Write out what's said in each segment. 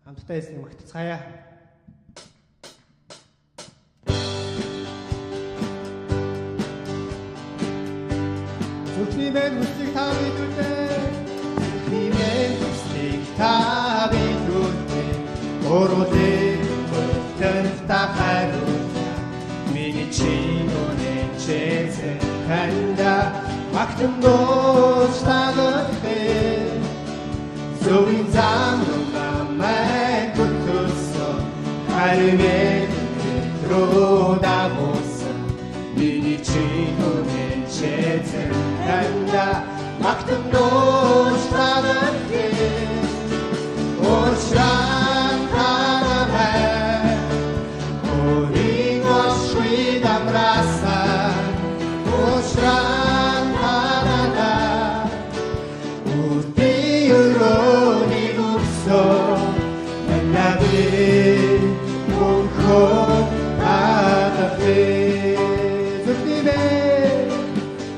Хамтдаа эзнийг магтцгаая. Зүрхниймээ хүслийг та бидүүлээ. Зүрхниймээ хүслийг та бидүүлээ. Өөрөөр хэлбэл та хариулна. Миний чингүнээ чэзэн ханда магтан дууч таглахээ. Зөвийн зам намайг бүтүүлсэн. Харимэд руу дагуулсан. Миний чингүнээ чэзэн ханда магтан дууч таглахээ. Очран танамай Орин ошуид амрасан. Очран танада Урти өрөөний өгсөн. Нанавэ мөнхөд адавэ.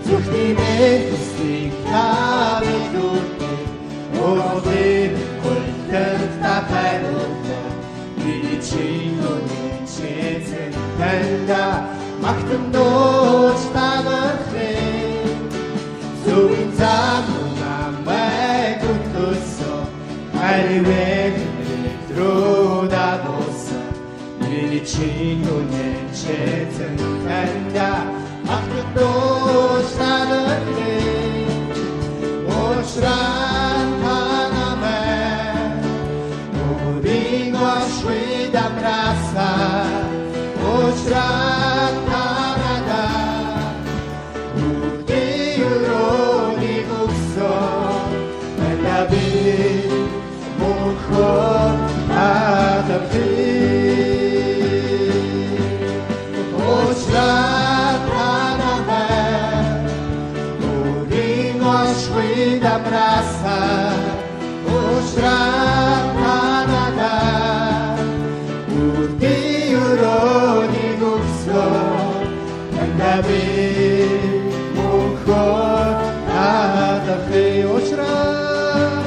Зүрхниймээ хүслийг та бидүүлээ. Өөрөөр хэлбэл та хариулна. Миний чингүнээ чэзэн ханда магтан дууч таглахээ. Зөвийн зам намайг бүтүүлсэн. Харимэд руу дагуулсан. Миний чингүнээ чэзэн ханда магтан дууч таглахээ. Очран танамай Орин ошуид амрасан. Очран танада Урти өрөөний өгсөн. Нанавэ мөнхөд адавэ. Очран танамай Орин ошуид амрасан. Очран танада Урти өрөөний өгсөн. Нанавэ мөнхөд адавэ. Очран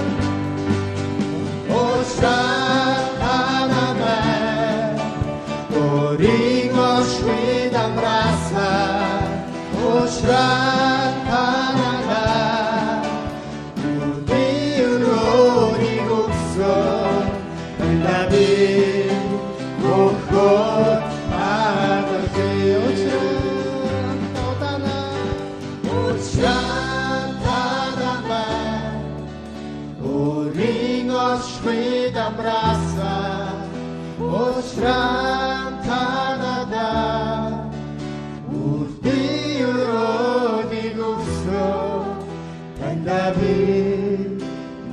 танамай Орин ошуид амрасан. Очран танада Урти өрөөний өгсөн. Нанавэ мөнхөд адавэ. Очран танамай Орин ошуид амрасан. Очран танада Урти өрөөний өгсөн. Нанавэ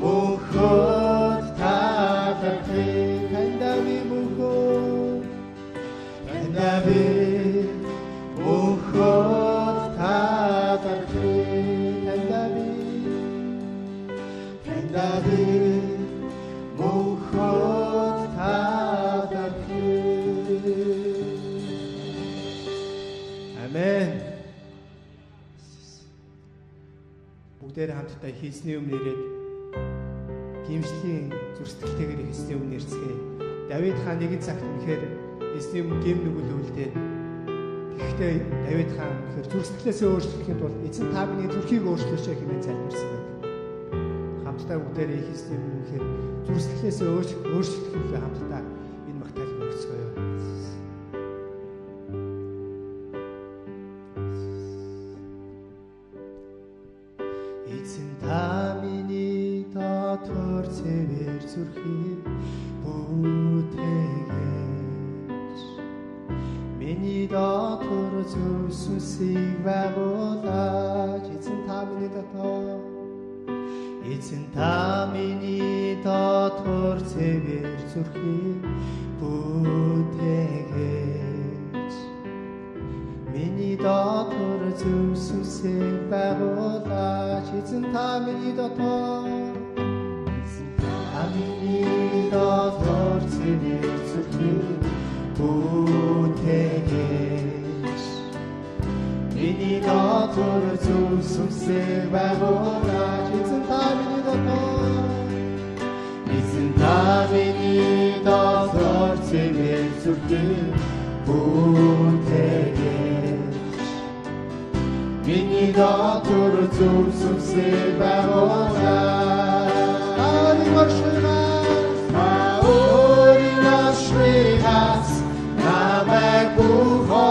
мөнхөд адавэ. Нанавэ мөнхөд адавэ. Нанавэ мөнхөд адавэ. Амен. Бүгдээр хамтдаа хийсний өмнө ирээд гимшлийн зүрстгэлтэйгээр хийсний өмнө ирцгээе. Давид хаан нэгэн цагт үнэхээр эзний өмнө гим нүгэл үлдээд гэхдээ Давид хаан үнэхээр зүрстгэлээсээ өөрчлөхийн тулд эзэн та миний зүрхийг өөрчлөөч хэмээн залбирсан байдаг. Хамтдаа бүгдээр хийсний өмнө үнэхээр зүрстгэлээсээ өөрчлөхийн хамтдаа энэ магтаалыг өгцгөөе. Эзэн та миний дотор цэвэр зүрхийг бүтээгэж. Миний дотор зөв сүнсийг байгуулаач. Эзэн та миний дотор. Эзэн та миний дотор цэвэр зүрхийг бүтээгэж. Миний дотор зөв сүнсийг байгуулаач. Эзэн та миний дотор. Эзэн та миний дотор цэвэр зүрхийг бүтээгэж. Миний дотор зөв сүнсийг байгуулаач. Эзэн та миний дотор. Эзэн та миний дотор цэвэр зүрхийг бүтээгээд миний дотор зөв сүнсээ байгуулаа өөрийн ашигаас намайг бүхолдуулаа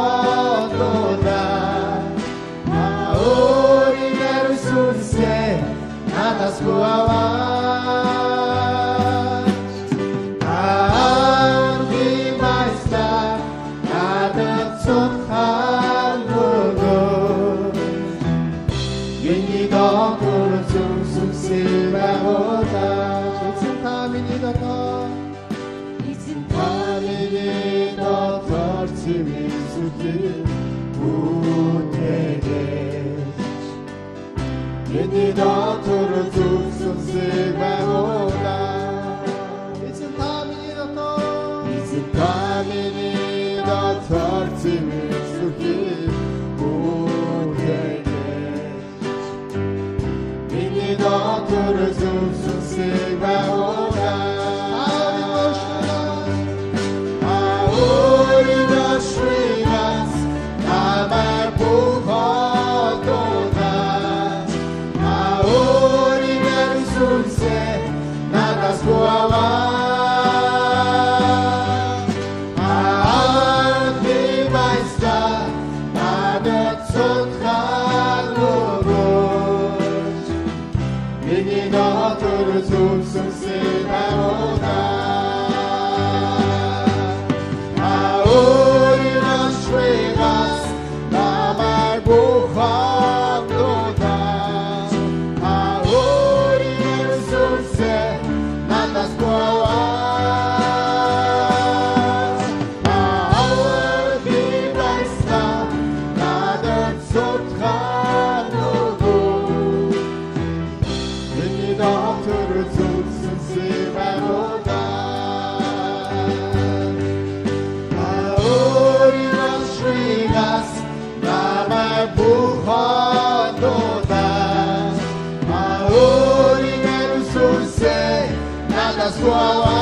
өөрийн ариун сүнсээ надаас аваа миний дотор зөв сүнсийг байгуулаа эзэн та миний дотор цэвэр сүнсийг бүтээгээд миний дотор зөв сүнсийг байгуулаа өөрийн ашигаас намайг бүхолдуулаа өөрийн ариун сүнсээ надаас аваа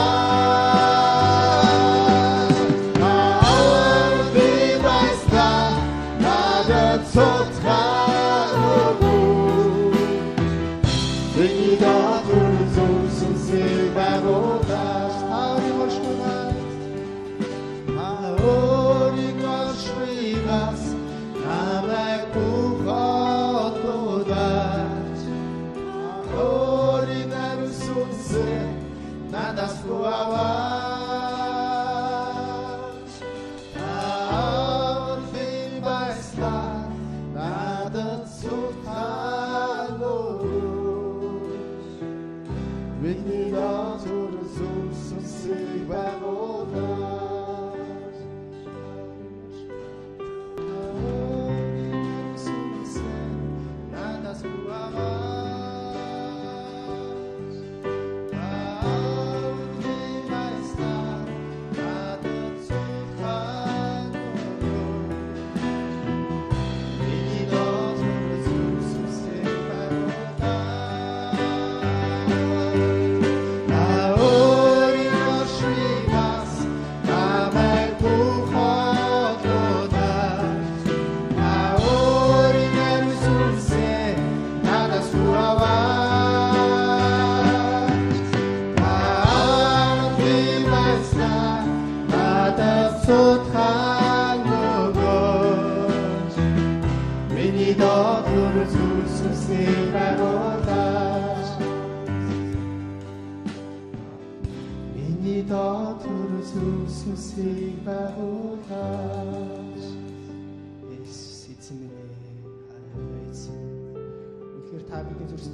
та бидний зүрх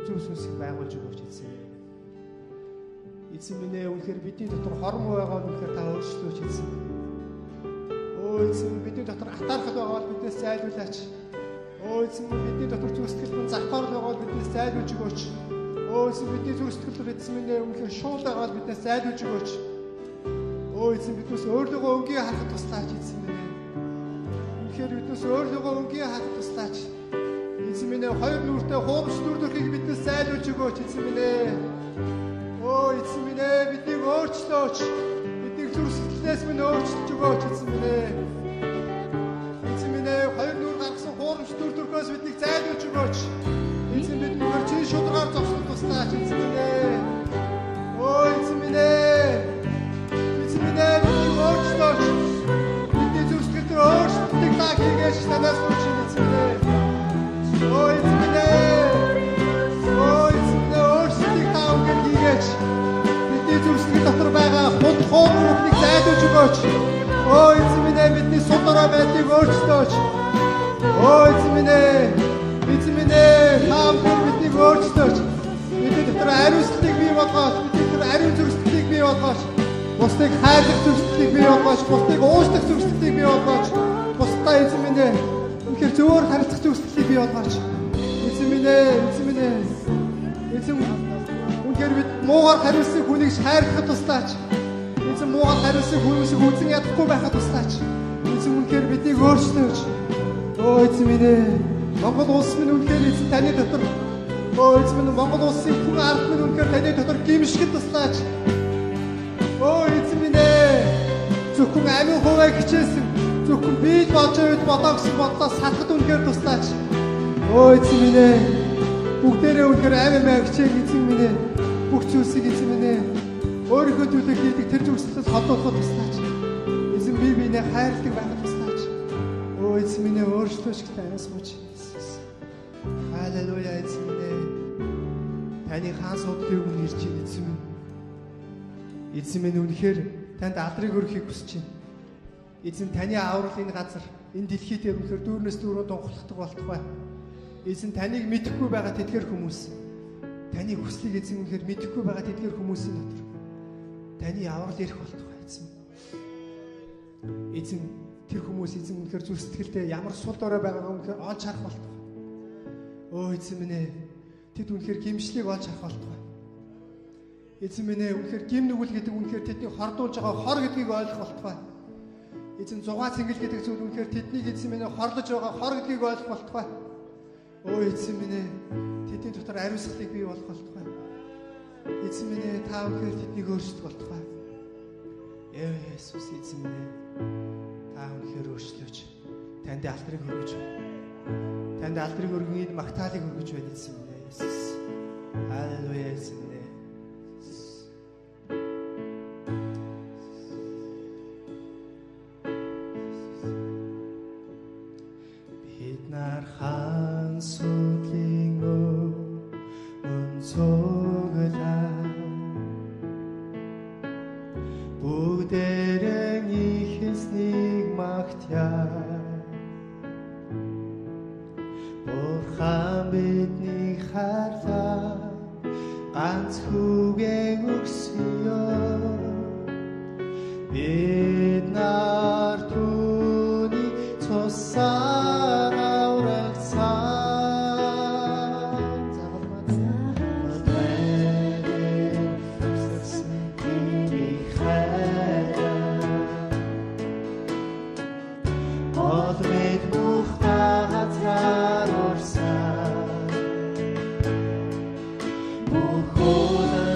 зөв сүнсийг байгуулж өгөөч эзэн. Эзэн минь үнэхээр бидний дотор хорон байгаа үнэхээр та өөрчлөөч эзэн. Өө эзэн бидний дотор атаархал байгаа бол биднээс зайлуулаач. Өө эзэн бидний дотор зүрх сэтгэл завхаар байгаа бол биднээс зайлуулж өгөөч. Өө эзэн бидний зүрх сэтгэл эзэн минь үнэхээр шууд байгаа бол биднээс зайлуулж өгөөч. Өө эзэн биднээс өөрлөгөө өнгийн харахад туслаач эзэн минь. Үнэхээр биднээс өөрлөгөө өнгийн харахад туслаач. Эзэн минь хоёр нүртэй хуурч нүрдөхийг биднээс зайлуулж өгөөч эзэн минь. Өө Өө эзэн минь ээ, биднийг өөрчлөөч. Бидний зүрх сэтгэлээс минь өөрчилж өгөөч эзэн минь ээ. Эзэн минь ээ, хоёр нүур гаргасан хуурамч дүр төрхөөс биднийг зайлуулж өгөөч. Эзэн биднийг чинь шударгаар зогсох туслаач эзэн минь ээ. Өө эзэн минь ээ. Эзэн минь ээ, биднийг өөрчлөөч. Бидний зүрх сэтгэлээр өөрчлөлтийг та хийгээч танаас хүч эзэн минь ээ. Өө эзэн минь ээ. Өө эзэн минь ээ, өөрчлөлтийг та өндөр хийгээч. Бидний зүрх сэтгэл дотор байгаа хот хоолойг зайлуулж өгөөч. Өө эзэн минь ээ, бидний судараа байдлыг өөрчлөөч. Өө эзэн минь ээ. Эзэн минь ээ, та өндөр биднийг өөрчлөөч. Бидний дотор ариун бий болгооч. Бидний дотор ариун зүрх сэтгэлийг бий болгооч. Бусдыг хайрлах зүрх сэтгэлийг бий болгооч. Бусдыг уушлах зүрх сэтгэлийг бий болгооч. Бусдаа эзэн минь ээ, үнэхээр зөвөр харилцах зүрх сэтгэлийг бий болгооч. Эзэн минь ээ, эзэн минь ээ. Эзэн үнэхээр бид муугар хариулсан хүнийг хайрлахад туслаач. Эзэн муугар хариулсан хүмүүсийг үзэн ядахгүй байхад туслаач. Эзэн үнэхээр биднийг өөрчлөөч. Өө эзэн минь ээ. Монгол улс минь үнэхээр эзэн таны дотор өө эзэн минь Монгол улсын хүн ард минь үнэхээр таны дотор гимшгэд туслаач. Өө эзэн минь ээ. Зөвхөн амин хуваа хичээсэн зөвхөн бий болж байд бодоо гэсэн бодлоо салахад үнэхээр туслаач. Өө эзэн минь ээ. Бүгдээрээ үнэхээр амин хичээг эзэн минь ээ. Бүх зүйлсийг эзэн минь ээ. Өөрийнхөө төлөө хийдэг тэр зүйлсээс холдуулахад туслаач. Эзэн бие биенээ хайрладаг байхад туслаач. Өө эзэн минь ээ, өөрчлөөч гэж танаас мууч. Халелуя эзэн минь ээ. Таны хаан судлыг өмнө ирж байна эзэн минь. Эзэн минь үнэхээр танд алдрыг өргөхийг хүсэж байна. Эзэн таны аврал энэ газар, энэ дэлхий дээр үнэхээр дүүрнээс дүүрөө дунхалдаг болтугай. Эзэн таныг мэдэхгүй байгаа тэдгэр хүмүүс. Таны хүслийг эзэн үнэхээр мэдэхгүй байгаа тэдгэр хүмүүсийн дотор таны аврал ирэх болтугай эзэн. Эзэн тэр хүмүүс эзэн үнэхээр зүрх сэтгэлдээ ямар сул дорой байгаагаа үнэхээр олж харах болтугай. Өө эзэн минь ээ, тэд үнэхээр гимшлийг олж харах болтугай. Эзэн минь ээ, үнэхээр гим нүгэл гэдэг үнэхээр тэдний хордуулж байгаа хор гэдгийг ойлгох болтугай. Эзэн зугаа цэнгэл гэдэг зүйл үнэхээр тэднийг эзэн минь ээ хорлож байгаа хор гэдгийг ойлгох болтугай. Өө эзэн минь ээ, тэдний дотор ариусгалыг бий болгох болтугай. Эзэн минь ээ, та үнэхээр тэднийг өөрчлөх болтугай. Есүс эзэн минь ээ, та үнэхээр өөрчлөөч. Танд алдрыг өргөж байна. Танд алдрыг өргөн энэ магтаалыг өргөж байна эзэн минь ээ, Есүс. Халелуя эзэн минь ээ. Бид нар хаан судлын өнцөглөө бүгдээрээ ихснийг магтъя. Бурхан бидний хайрлаа ганц хүүгээ өгсөё. Бид нар түүний цусаар аврагцсан. Одмэд мухтагацаар орсан. Бухода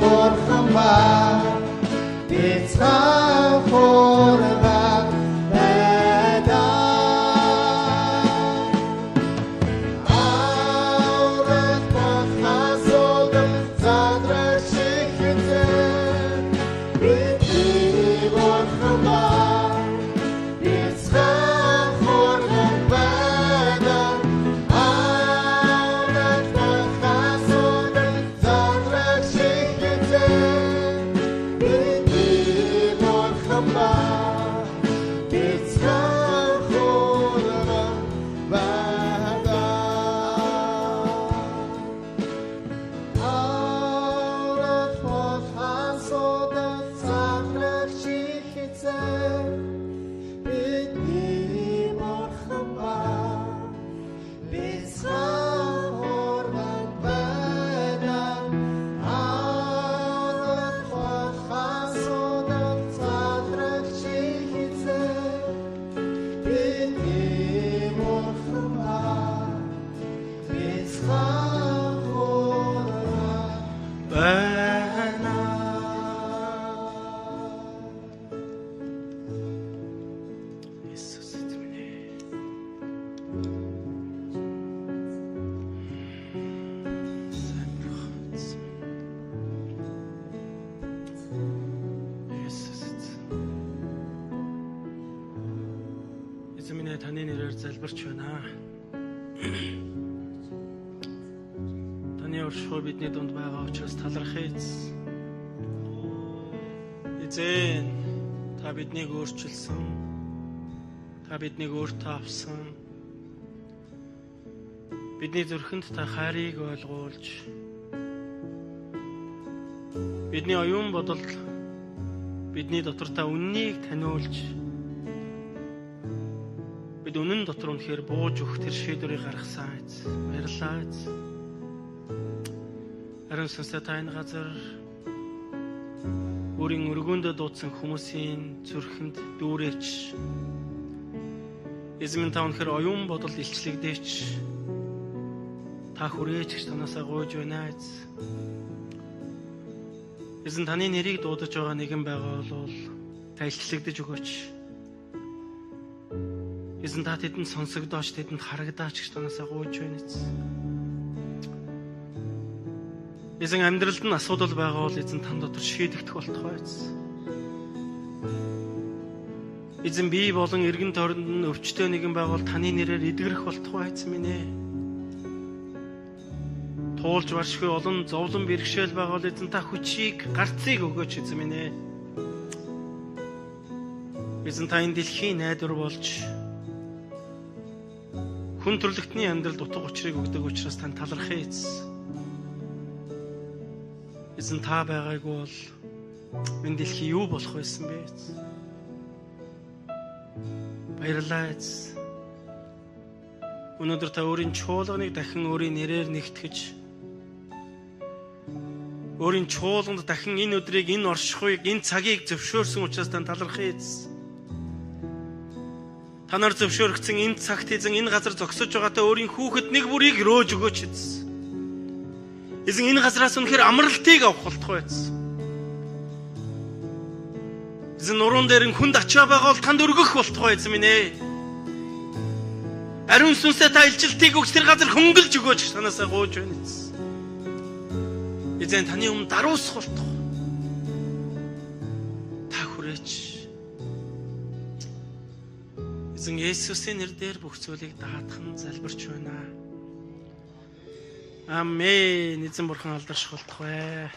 бурхан ба бяцхан хуурган байдаа. Аврах бахаас удан задрах шиг хэзээ бидний бурхан ба бяцхан хуурган байдаа. Аврах бахаас удан задрах шиг хэзээ бидний бурхан ба бяцхан хуурган байдаа. Аврах бахаас удан задрах шиг хэзээ бидний бурхан ба бяцхан хуурган байдаа. Аврах бахаас удан задрах шиг хэзээ бидний бурхан ба бяцхан хуурган байна. Иесус эзэмнээ. Сайн прохоц. Иесус эзэмнээ, таны нэрээр залбирч байна. Таны оршихуй бидний дунд байгаа учраас талархъя эзэн. Эзэн, та биднийг өөрчилсөн. Та биднийг өөртөө авсан. Бидний зүрхэнд та хайрыг ойлгуулж, бидний оюун бодол, бидний дотор та үннийг таниулж, бид үнэн дотор үнэхээр бууж өгөх тэр шийдвэрийг гаргасан эзэн. Баярлалаа эзэн. Харин сүнсээ та энэ газар өөрийн өргөөндөө дуудсан хүмүүсийн зүрхэнд дүүрээч. Эзэн та үнэхээр оюун бодол илчлэгдээч. Та хүрээч гэж танаасаа гуйж байна эзэн. Эзэн таны нэрийг дуудаж байгаа нэгэн байгаа бол та илчлэгдэж өгөөч. Эзэн та тэдэнд сонсогдооч, тэдэнд харагдаач гэж танаасаа гуйж байна эзэн. Эзэн амьдралд нь асуудал байгаа бол эзэн тань дотор шийдэгдэх болтугай эзэн. Эзэн бие болон эргэн тойронд нь өвчтөе нэгэн байгаа бол таны нэрээр эдгэрэх болтугай эзэн минь ээ. Туулж баршгүй олон зовлон бэрхшээл байгаа бол эзэн та хүчийг, гарцыг өгөөч эзэн минь ээ. Эзэн та энэ дэлхийн найдвар болж хүн төрлөختний амьдралд утга учирыг өгдөг учраас тань талархъя эзэн. Эзэн та байгаагүй бол энэ дэлхий юу болох байсан бэ эзэн? Баярлалаа эзэн. Өнөөдөр та өөрийн чуулганыг дахин өөрийн нэрээр нэгтгэж, өөрийн чуулганд дахин энэ өдрийг, энэ оршихуйг, энэ цагийг зөвшөөрсөн учраас тань талархъя эзэн. Та нар зөвшөөрөгдсөн энэ цагт эзэн энэ газар зогсож байгаатай өөрийн хүүхэд нэг бүрийг рөөж өгөөч эзэн. Эзэн энэ газраас үнэхээр амралтыг авах болтугай эзэн. Эзэн нуруунд дээр хүнд ачаа байгаа бол танд өргөх болтугай эзэн минь ээ. Ариун сүнсээ та илчилтийг өгч тэр газар хөнгөлж өгөөч танаасаа гуйж байна эзэн. Эзэн таны өмнө даруусах болтугай. Та хүрээч. Эзэн Есүсийн нэрээр бүх зүйлийг даатхан залбирч байна. Амен. Эзэн бурхан алдарших болтугай.